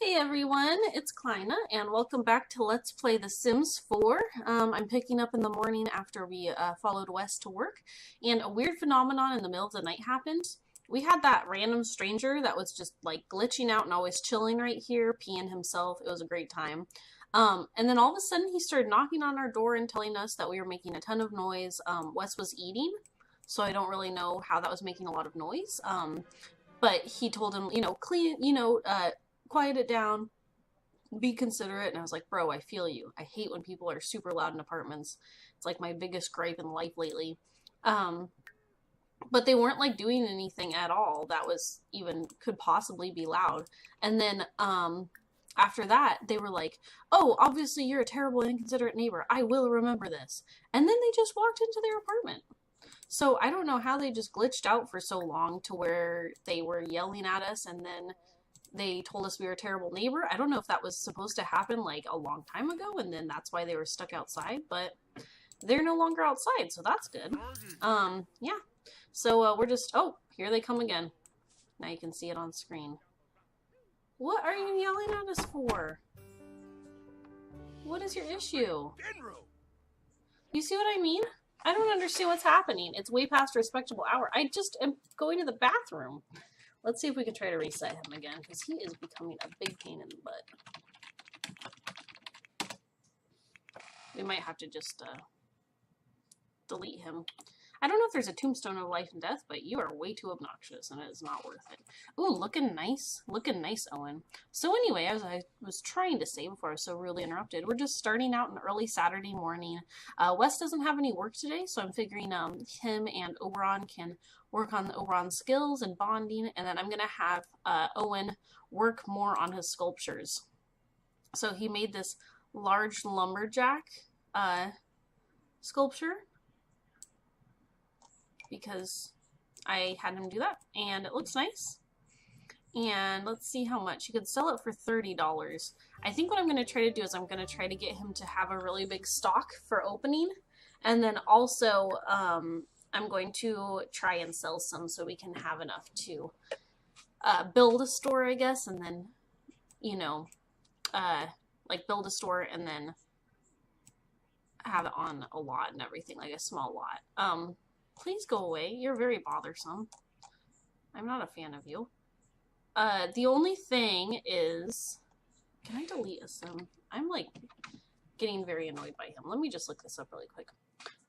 Hey everyone, it's Kleine, and welcome back to Let's Play The Sims 4. I'm picking up in the morning after we followed Wes to work, and a weird phenomenon in the middle of the night happened. We had that random stranger that was just like glitching out and always chilling right here, peeing himself. It was a great time. And then all of a sudden he started knocking on our door and telling us that we were making a ton of noise. Wes was eating, so I don't really know how that was making a lot of noise. But he told him, quiet it down, be considerate. And I was like, bro, I feel you. I hate when people are super loud in apartments. It's like my biggest gripe in life lately. But they weren't like doing anything at all that was even could possibly be loud. And then after that, they were like, oh, obviously you're a terrible, inconsiderate neighbor. I will remember this. And then they just walked into their apartment. So I don't know how they just glitched out for so long to where they were yelling at us and then they told us we were a terrible neighbor. I don't know if that was supposed to happen like a long time ago and then that's why they were stuck outside, but they're no longer outside, so that's good. Yeah. So we're just, oh, here they come again. Now you can see it on screen. What are you yelling at us for? What is your issue? You see what I mean? I don't understand what's happening. It's way past a respectable hour. I just am going to the bathroom. Let's see if we can try to reset him again, because he is becoming a big pain in the butt. We might have to just delete him. I don't know if there's a tombstone of life and death, but you are way too obnoxious, and it is not worth it. Ooh, looking nice. Looking nice, Owen. So anyway, as I was trying to say before I was so rudely interrupted, we're just starting out an early Saturday morning. Wes doesn't have any work today, so I'm figuring him and Oberon can work on Oberon's skills and bonding, and then I'm going to have Owen work more on his sculptures. So he made this large lumberjack sculpture, because I had him do that, and it looks nice. And let's see how much. You could sell it for $30. I think what I'm going to try to do is I'm going to try to get him to have a really big stock for opening, and then also I'm going to try and sell some so we can have enough to build a store, I guess, and then, you know, like build a store and then have it on a lot and everything, like a small lot. Please go away. You're very bothersome. I'm not a fan of you. The only thing is, can I delete a sim? I'm like getting very annoyed by him. Let me just look this up really quick.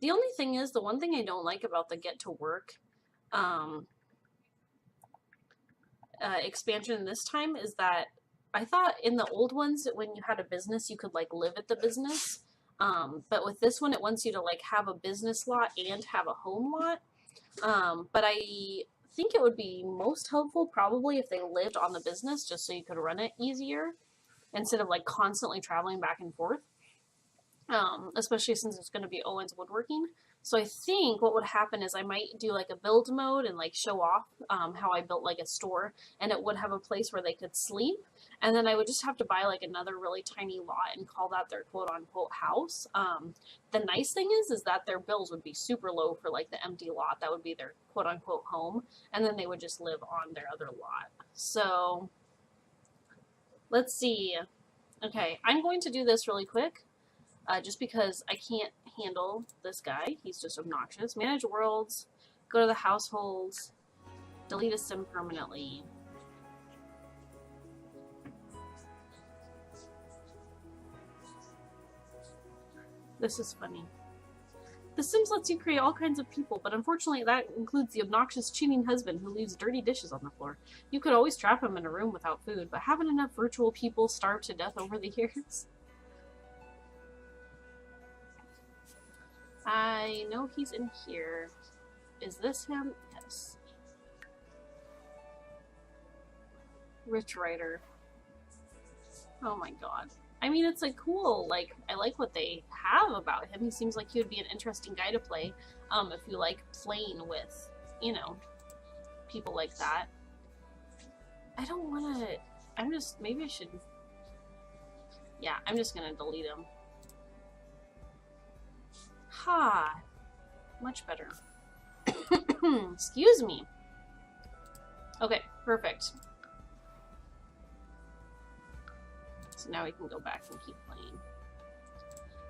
The only thing is, the one thing I don't like about the get to work expansion this time is that I thought in the old ones that when you had a business, you could like live at the business. But with this one, it wants you to like have a business lot and have a home lot. But I think it would be most helpful probably if they lived on the business, just so you could run it easier instead of like constantly traveling back and forth. Especially since it's going to be Owen's woodworking. So I think what would happen is I might do like a build mode and like show off how I built like a store, and it would have a place where they could sleep, and then I would just have to buy like another really tiny lot and call that their quote-unquote house. The nice thing is that their bills would be super low for like the empty lot. That would be their quote-unquote home, and then they would just live on their other lot. So let's see. Okay, I'm going to do this really quick. Just because I can't handle this guy. He's just obnoxious. Manage worlds, go to the households, delete a sim permanently. This is funny. The Sims lets you create all kinds of people, but unfortunately that includes the obnoxious cheating husband who leaves dirty dishes on the floor. You could always trap him in a room without food, but haven't enough virtual people starved to death over the years? I know he's in here. Is this him? Yes. Rich writer. Oh my god. I mean, it's like cool. Like, I like what they have about him. He seems like he would be an interesting guy to play. If you like playing with, you know, people like that. I don't want to. I'm just. Maybe I should. Yeah, I'm just gonna delete him. Ha! Much better. Excuse me. Okay, perfect. So now we can go back and keep playing.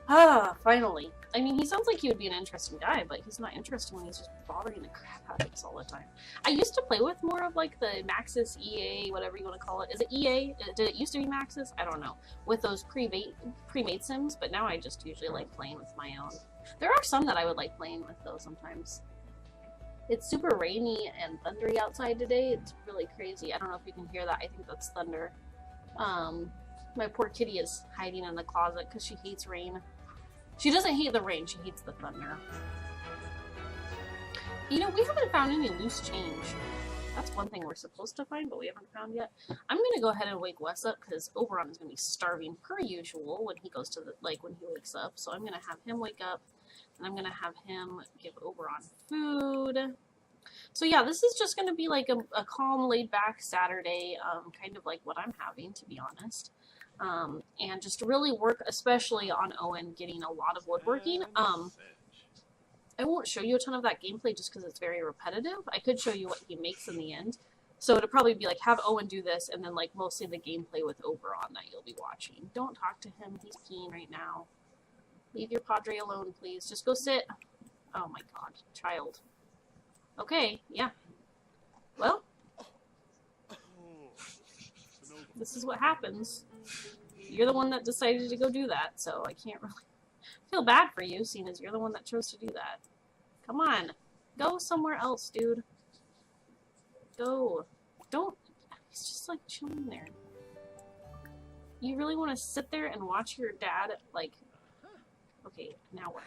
Ah, finally. I mean, he sounds like he would be an interesting guy, but he's not interesting when he's just bothering the crap out of us all the time. I used to play with more of like the Maxis EA, whatever you want to call it. Is it EA? Did it used to be Maxis? I don't know. With those pre-made sims, but now I just usually like playing with my own. There are some that I would like playing with though sometimes. It's super rainy and thundery outside today. It's really crazy. I don't know if you can hear that. I think that's thunder. My poor kitty is hiding in the closet because she hates rain. She doesn't hate the rain, she hates the thunder. You know, we haven't found any loose change. That's one thing we're supposed to find, but we haven't found yet. I'm gonna go ahead and wake Wes up because Oberon is gonna be starving per usual when he goes to the, when he wakes up. So I'm gonna have him wake up and I'm gonna have him give Oberon food. So yeah, this is just gonna be like a calm, laid back Saturday, kind of like what I'm having, to be honest. And just really work, especially on Owen getting a lot of woodworking. I won't show you a ton of that gameplay just because it's very repetitive. I could show you what he makes in the end. So it'll probably be like, have Owen do this, and then like mostly the gameplay with Oberon that you'll be watching. Don't talk to him, he's peeing right now. Leave your padre alone, please. Just go sit. Oh my god, child. Okay, yeah. Well, this is what happens. You're the one that decided to go do that, so I can't really feel bad for you, seeing as you're the one that chose to do that. Come on. Go somewhere else, dude. Go. Don't. He's just like chilling there. You really want to sit there and watch your dad, like... Okay, now what?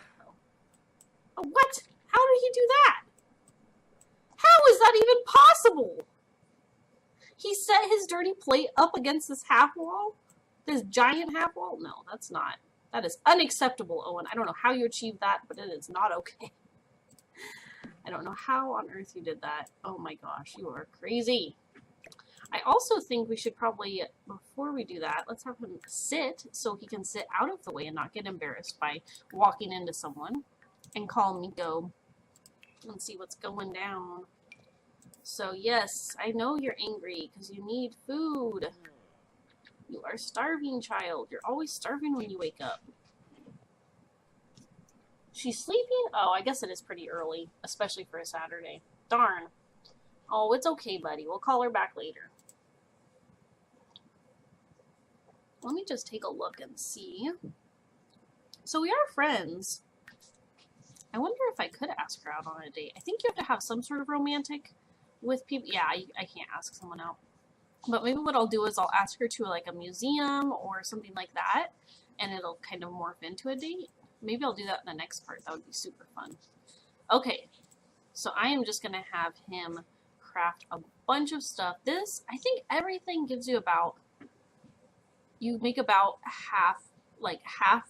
Oh, what? How did he do that? How is that even possible? He set his dirty plate up against this half wall? This giant half wall? No, that's not. That is unacceptable, Owen. I don't know how you achieved that, but it is not okay. I don't know how on earth you did that. Oh my gosh, you are crazy. I also think we should probably, before we do that, let's have him sit so he can sit out of the way and not get embarrassed by walking into someone. And call me go and see what's going down. So yes, I know you're angry because you need food. You are starving, child. You're always starving when you wake up. She's sleeping? Oh, I guess it is pretty early, especially for a Saturday. Darn. Oh, it's okay, buddy. We'll call her back later. Let me just take a look and see. So we are friends. I wonder if I could ask her out on a date. I think you have to have some sort of romantic with people. Yeah, I can't ask someone out. But maybe what I'll do is I'll ask her to like a museum or something like that, and it'll kind of morph into a date. Maybe I'll do that in the next part. That would be super fun. Okay, so I am just going to have him craft a bunch of stuff. This, I think everything gives you about, you make about half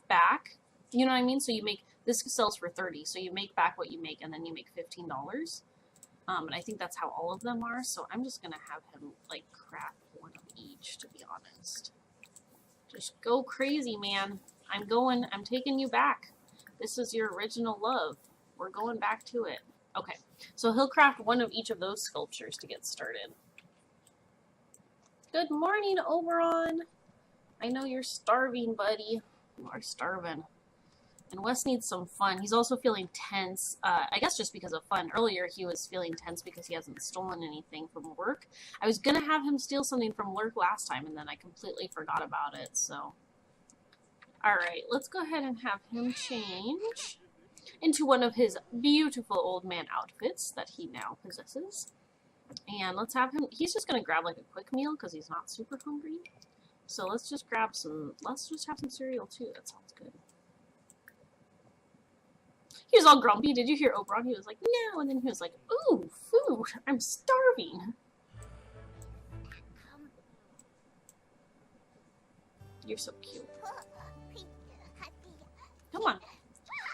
back. You know what I mean? So you make, this sells for 30, so you make back what you make, and then you make $15. And I think that's how all of them are, so I'm just gonna have him, like, craft one of each, to be honest. Just go crazy, man. I'm taking you back. This is your original love. We're going back to it. Okay, so he'll craft one of each of those sculptures to get started. Good morning, Oberon. I know you're starving, buddy. You are starving. And Wes needs some fun. He's also feeling tense, I guess just because of fun. Earlier, he was feeling tense because he hasn't stolen anything from work. I was going to have him steal something from work last time, and then I completely forgot about it, so. Alright, let's go ahead and have him change into one of his beautiful old man outfits that he now possesses. And let's have him, he's just going to grab like a quick meal because he's not super hungry. So let's just grab some, let's just have some cereal too. That sounds good. He was all grumpy. Did you hear Oberon? He was like, no. And then he was like, ooh, food. I'm starving. You're so cute. Come on.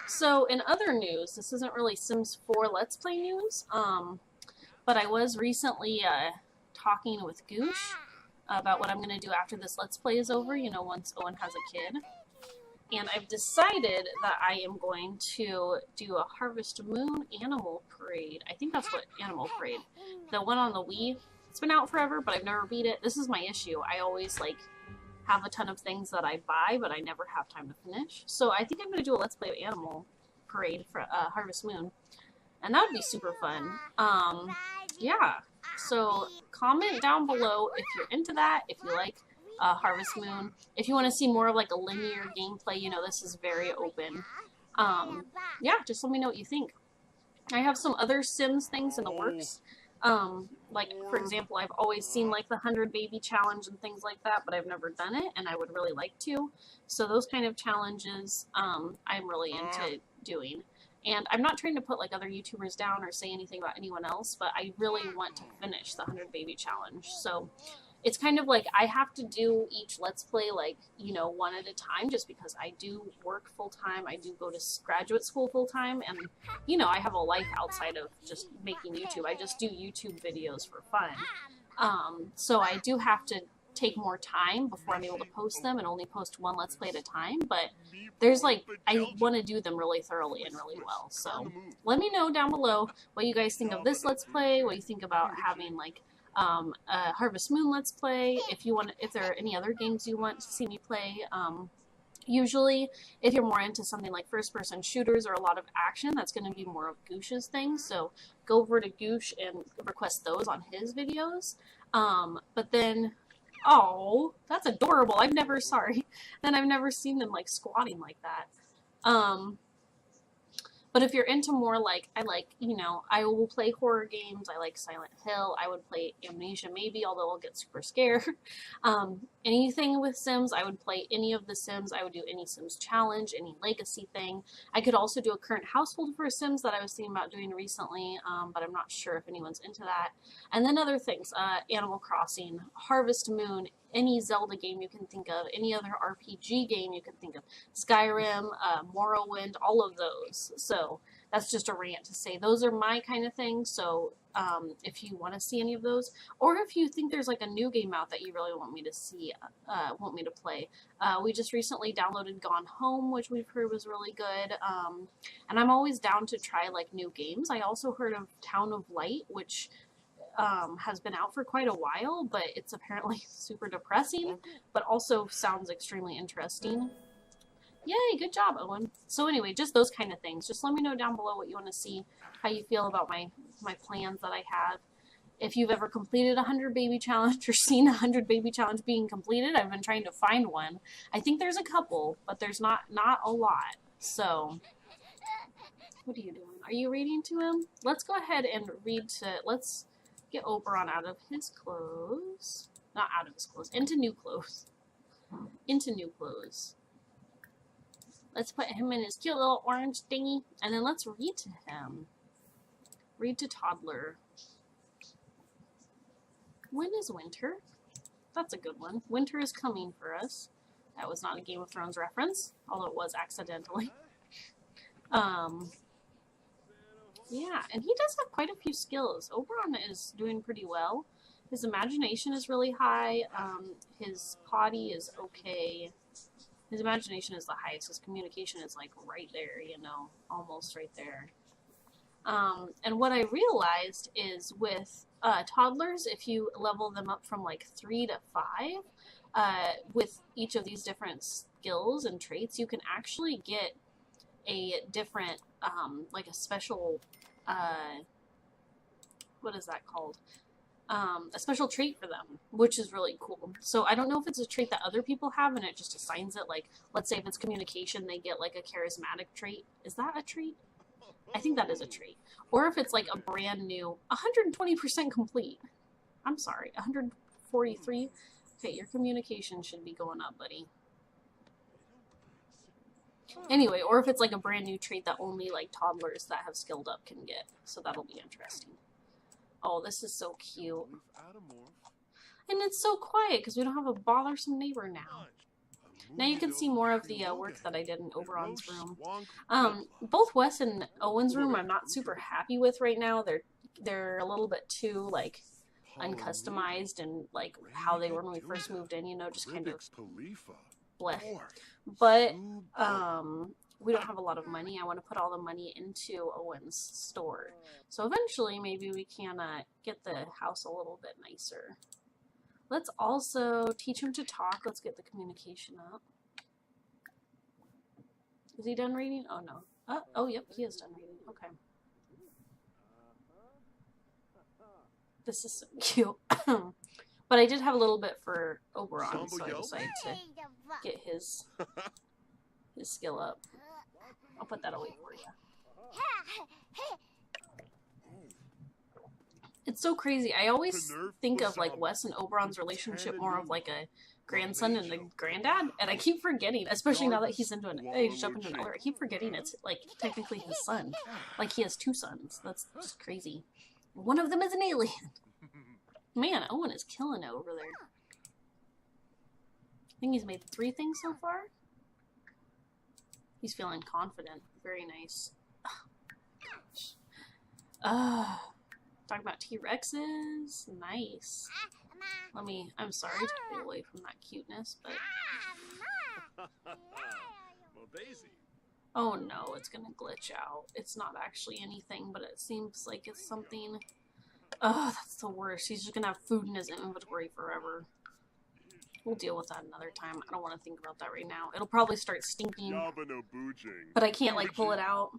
So, in other news, this isn't really Sims 4 Let's Play news, but I was recently talking with Goosh about what I'm going to do after this Let's Play is over, you know, once Owen has a kid. And I've decided that I am going to do a Harvest Moon Animal Parade. I think that's what Animal Parade. The one on the Wii. It's been out forever, but I've never beat it. This is my issue. I always, like, have a ton of things that I buy, but I never have time to finish. So I think I'm going to do a Let's Play of Animal Parade for Harvest Moon. And that would be super fun. Yeah. So comment down below if you're into that, if you like Harvest Moon. If you want to see more of like a linear gameplay, you know, this is very open. Yeah, just let me know what you think. I have some other Sims things in the works. Like, for example, I've always seen like the 100 baby challenge and things like that, but I've never done it, and I would really like to. So those kind of challenges, I'm really into doing. And I'm not trying to put like other YouTubers down or say anything about anyone else, but I really want to finish the 100 baby challenge. So it's kind of like I have to do each Let's Play like, you know, one at a time, just because I do work full time. I do go to graduate school full time, and you know, I have a life outside of just making YouTube. I just do YouTube videos for fun. So I do have to take more time before I'm able to post them and only post one Let's Play at a time, but there's like, I want to do them really thoroughly and really well. So let me know down below what you guys think of this Let's Play, what you think about having like a Harvest Moon Let's Play, if there are any other games you want to see me play. Usually, if you're more into something like first-person shooters or a lot of action, that's going to be more of Goosh's thing, so go over to Goosh and request those on his videos. But then, oh, that's adorable. I've never seen them like squatting like that. But if you're into more like, you know, I will play horror games. I like Silent Hill. I would play Amnesia maybe, although I'll get super scared. Anything with Sims, I would play any of the Sims. I would do any Sims challenge, any legacy thing. I could also do a current household for Sims that I was thinking about doing recently, but I'm not sure if anyone's into that. And then other things, Animal Crossing, Harvest Moon, any Zelda game you can think of, any other RPG game you can think of, Skyrim, Morrowind, all of those. So that's just a rant to say those are my kind of thing. So if you want to see any of those, or if you think there's like a new game out that you really want me to see, want me to play, we just recently downloaded Gone Home, which we've heard was really good. And I'm always down to try like new games. I also heard of Town of Light, which has been out for quite a while, but it's apparently super depressing, but also sounds extremely interesting. Yay, good job, Owen. So anyway, just those kind of things. Just let me know down below what you want to see, how you feel about my plans that I have. If you've ever completed a 100 baby challenge or seen a 100 baby challenge being completed, I've been trying to find one. I think there's a couple, but there's not a lot. So, what are you doing? Are you reading to him? Let's go ahead and let's get Oberon out of his clothes. Not out of his clothes. Into new clothes. Into new clothes. Let's put him in his cute little orange thingy. And then let's read to him. Read to toddler. When is winter? That's a good one. Winter is coming for us. That was not a Game of Thrones reference. Although it was accidentally. Yeah, and he does have quite a few skills. Oberon is doing pretty well. His imagination is really high. His potty is okay. His imagination is the highest. His communication is like right there, you know, almost right there. And what I realized is with toddlers, if you level them up from like 3 to 5, with each of these different skills and traits, you can actually get a different, like a special, what is that called? A special trait for them, which is really cool. So I don't know if it's a trait that other people have and it just assigns it, like, let's say if it's communication, they get like a charismatic trait. Is that a trait? I think that is a trait. Or if it's like a brand new, 120% complete. I'm sorry, 143. Okay, your communication should be going up, buddy. Anyway, or if it's like a brand new trait that only like toddlers that have skilled up can get. So that'll be interesting. Oh, this is so cute. And it's so quiet because we don't have a bothersome neighbor now. Now you can see more of the work that I did in Oberon's room. Both Wes and Owen's room I'm not super happy with right now. They're a little bit too like uncustomized and like how they were when we first moved in, you know, just kind of bleh. But we don't have a lot of money. I want to put all the money into Owen's store. So eventually maybe we can get the house a little bit nicer. Let's also teach him to talk. Let's get the communication up. Is he done reading? Oh, no. Oh, yep, he is done reading. Okay. This is so cute. But I did have a little bit for Oberon, so I decided to get his skill up. I'll put that away for you. It's so crazy. I always think of like Wes and Oberon's relationship more of like a grandson and a granddad, and I keep forgetting, especially now that he's into he's up into an elder, I keep forgetting it's like technically his son. Like he has two sons. That's just crazy. One of them is an alien. Man, Owen is killing it over there. I think he's made 3 things so far. He's feeling confident. Very nice. Oh, talking about T-Rexes. Nice. I'm sorry to get away from that cuteness, but... Oh no, it's gonna glitch out. It's not actually anything, but it seems like it's something... Oh, that's the worst. He's just gonna have food in his inventory forever. We'll deal with that another time. I don't want to think about that right now. It'll probably start stinking. But I can't, like, pull it out.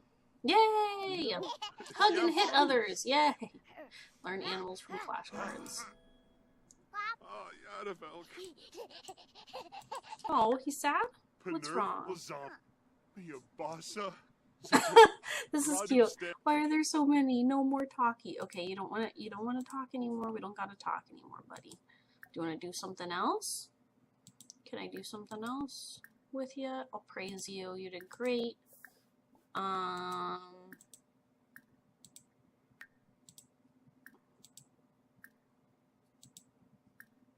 Yay! Hug and hit others. Yay! Learn animals from flashcards. Oh, he's sad? What's wrong? This is cute. Why are there so many? No more talkie. Okay, you don't want to talk anymore. We don't gotta talk anymore, buddy. Do you want to do something else? Can I do something else with you? I'll praise you. You did great.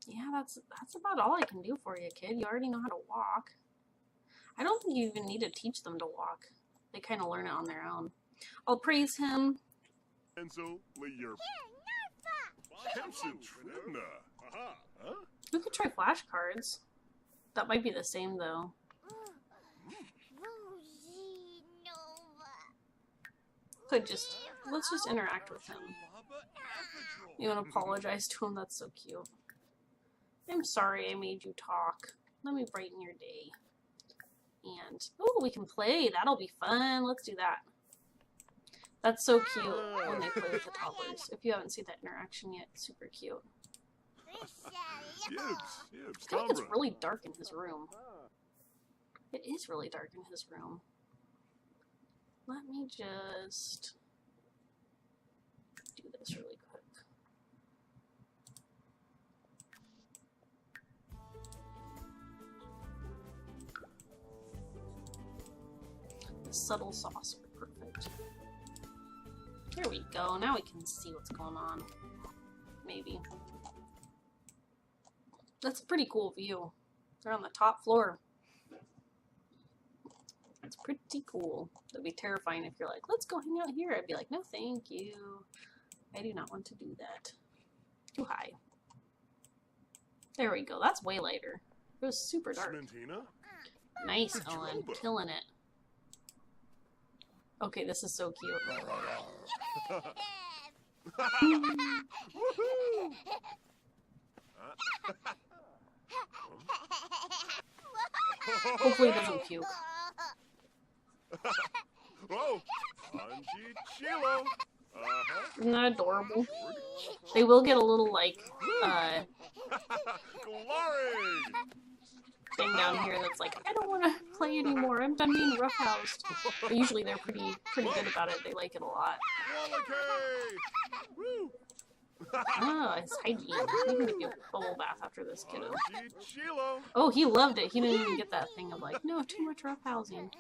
Yeah, that's about all I can do for you, kid. You already know how to walk. I don't think you even need to teach them to walk. They kind of learn it on their own. I'll praise him. We could try flashcards. That might be the same, though. Let's just interact with him. You want to apologize to him? That's so cute. I'm sorry I made you talk. Let me brighten your day. And, oh, we can play. That'll be fun. Let's do that. That's so cute when they play with the toddlers. If you haven't seen that interaction yet, it's super cute. I feel like it's really dark in his room. It is really dark in his room. Let me just do this really quick. The subtle sauce are perfect. There we go. Now we can see what's going on. Maybe. That's a pretty cool view. They're on the top floor. It's pretty cool. That'd be terrifying if you're like, let's go hang out here. I'd be like, no, thank you. I do not want to do that. Too high. There we go. That's way lighter. It was super dark. Nice, Owen. Killing it. Okay, this is so cute. Hopefully it doesn't puke. Isn't that adorable? They will get a little, like, thing down here that's like, I don't want to play anymore. I'm done being roughhoused. But usually they're pretty good about it. They like it a lot. Oh, it's hygiene. We can give you a bubble bath after this, kiddo. Oh, he loved it. He didn't even get that thing of like, no, too much roughhousing.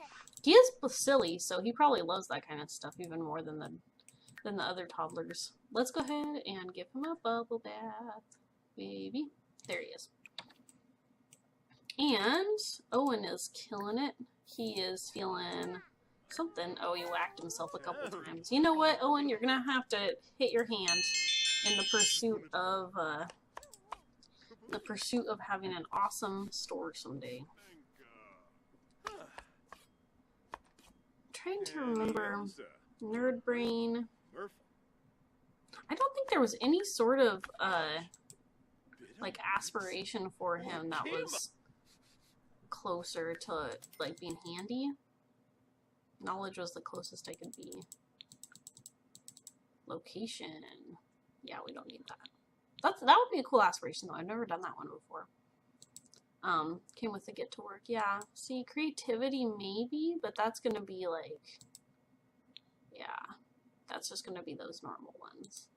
He is silly, so he probably loves that kind of stuff even more than the other toddlers. Let's go ahead and give him a bubble bath, baby. There he is. And Owen is killing it. He is feeling something. Oh, he whacked himself a couple times. You know what, Owen? You're gonna have to hit your hand in the pursuit of having an awesome store someday. Trying to remember Nerd Brain. I don't think there was any sort of like aspiration for him that was closer to like being handy. Knowledge was the closest I could be. Location. Yeah, we don't need that. That would be a cool aspiration though. I've never done that one before. Came with the get to work. Yeah. See, creativity maybe, but that's gonna be like, yeah, that's just gonna be those normal ones.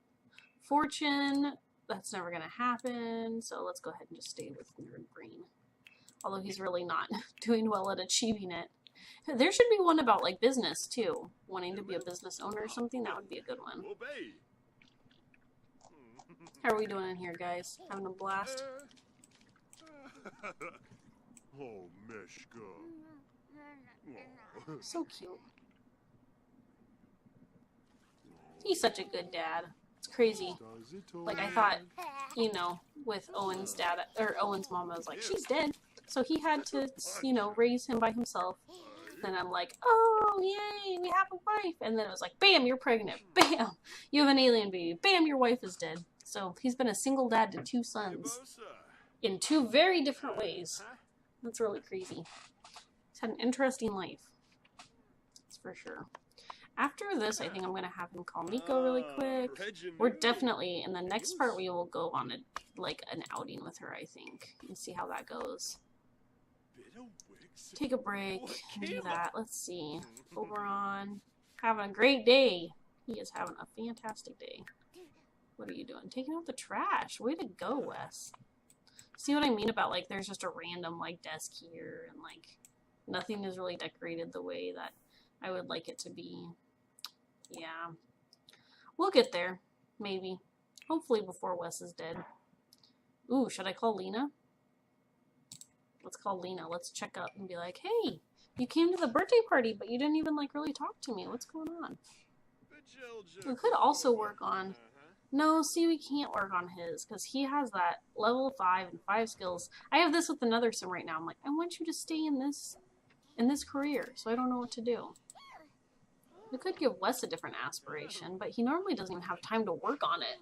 Fortune, that's never gonna happen. So let's go ahead and just stay with nerd brain. Although he's really not doing well at achieving it. There should be one about like business too. Wanting to be a business owner or something, that would be a good one. How are we doing in here, guys? Having a blast? Oh, Mishka. So cute. He's such a good dad. It's crazy. Like, I thought, you know, with Owen's dad, or Owen's mom, I was like, she's dead. So he had to, you know, raise him by himself. Then I'm like, oh, yay, we have a wife. And then it was like, bam, you're pregnant. Bam, you have an alien baby. Bam, your wife is dead. So he's been a single dad to 2 sons in 2 very different ways. That's really crazy. He's had an interesting life. That's for sure. After this, I think I'm going to have him call Miko really quick. We're definitely, in the next part, we will go on an outing with her, I think, and see how that goes. Take a break and do that. Let's see. Oberon, having a great day. He is having a fantastic day. What are you doing? Taking out the trash. Way to go, Wes. See what I mean about, like, there's just a random, like, desk here, and, like, nothing is really decorated the way that I would like it to be. Yeah. We'll get there. Maybe. Hopefully before Wes is dead. Ooh, should I call Lena? Let's call Lena. Let's check up and be like, hey, you came to the birthday party, but you didn't even, like, really talk to me. What's going on? We could also work on... No, see, we can't work on his, because he has that level 5 and 5 skills. I have this with another sim right now. I'm like, I want you to stay in this career, so I don't know what to do. We could give Wes a different aspiration, but he normally doesn't even have time to work on it.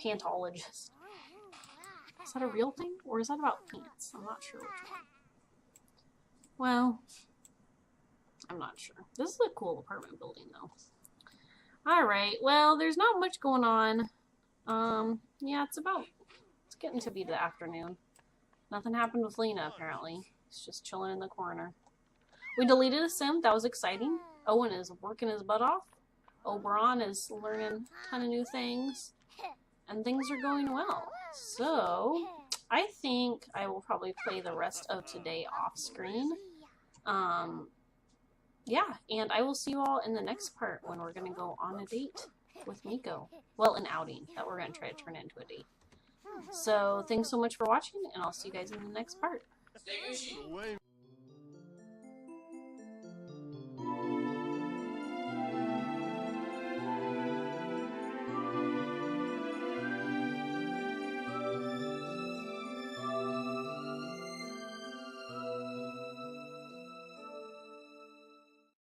Pantologist. Is that a real thing? Or is that about pants? I'm not sure which one. Well, I'm not sure. This is a cool apartment building, though. Alright, well, there's not much going on. Yeah, it's getting to be the afternoon. Nothing happened with Lena, apparently. He's just chilling in the corner. We deleted a sim. That was exciting. Owen is working his butt off. Oberon is learning a ton of new things. And things are going well. So, I think I will probably play the rest of today off screen. Yeah, and I will see you all in the next part when we're going to go on a date with Miko. Well, an outing that we're going to try to turn into a date. So, thanks so much for watching, and I'll see you guys in the next part.